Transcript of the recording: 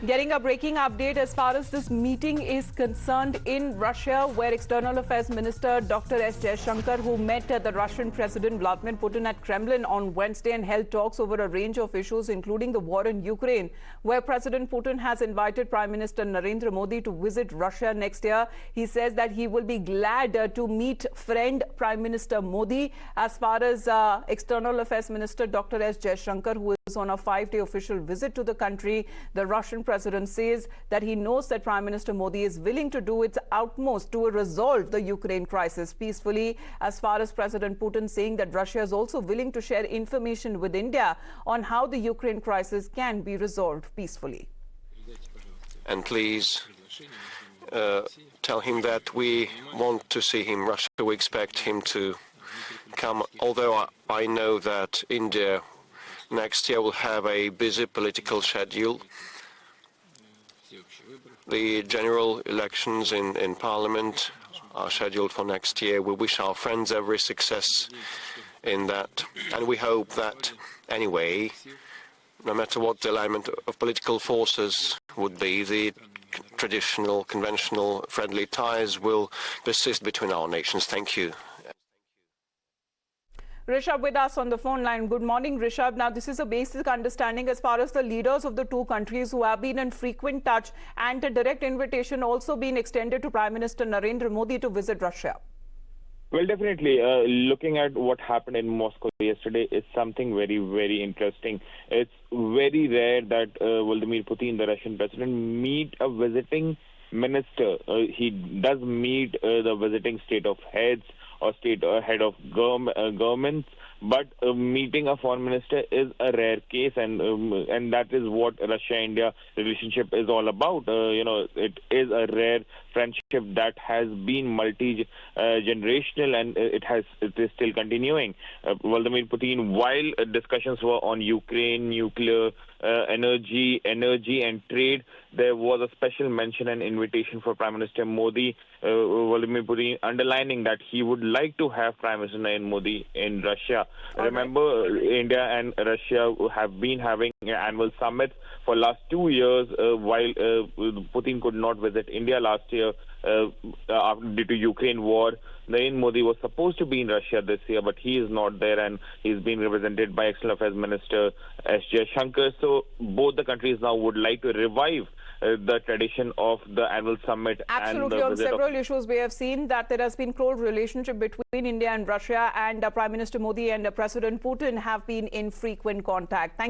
Getting a breaking update as far as this meeting is concerned in Russia, where External Affairs Minister Dr. S Jaishankar, who met the Russian President Vladimir Putin at Kremlin on Wednesday and held talks over a range of issues, including the war in Ukraine, where President Putin has invited Prime Minister Narendra Modi to visit Russia next year. He says that he will be glad to meet friend Prime Minister Modi. As far as External Affairs Minister Dr. S Jaishankar, who is on a 5-day official visit to the country, the Russian president says that he knows that Prime Minister Modi is willing to do its utmost to resolve the Ukraine crisis peacefully. As far as President Putin saying that Russia is also willing to share information with India on how the Ukraine crisis can be resolved peacefully. And please tell him that we want to see him. Russia, we expect him to come, although I know that India next year will have a busy political schedule. The general elections in Parliament are scheduled for next year. We wish our friends every success in that, and we hope that anyway, no matter what the alignment of political forces would be, the traditional, conventional, friendly ties will persist between our nations. Thank you. Rishabh with us on the phone line. Good morning, Rishabh. Now, this is a basic understanding as far as the leaders of the two countries who have been in frequent touch, and a direct invitation also been extended to Prime Minister Narendra Modi to visit Russia. Well, definitely. Looking at what happened in Moscow yesterday is something very, very interesting. It's very rare that Vladimir Putin, the Russian president, meet a visiting minister. He does meet the visiting state of heads or state head of governments, but meeting a foreign minister is a rare case, and that is what Russia-India relationship is all about. It is a rare friendship that has been multi-generational, and it is still continuing. Vladimir Putin, while discussions were on Ukraine, nuclear, energy and trade, there was a special mention and invitation for Prime Minister Modi. Vladimir Putin underlining that he would like to have Prime Minister Narendra Modi in Russia. Remember, India and Russia have been having annual summits for last 2 years, while Putin could not visit India last year due to Ukraine war. Narendra Modi was supposed to be in Russia this year, but he is not there, and he's being represented by External Affairs Minister S Jaishankar. So both the countries now would like to revive the tradition of the annual summit. Absolutely. And on several issues, we have seen that there has been close relationship between India and Russia, and Prime Minister Modi and President Putin have been in frequent contact.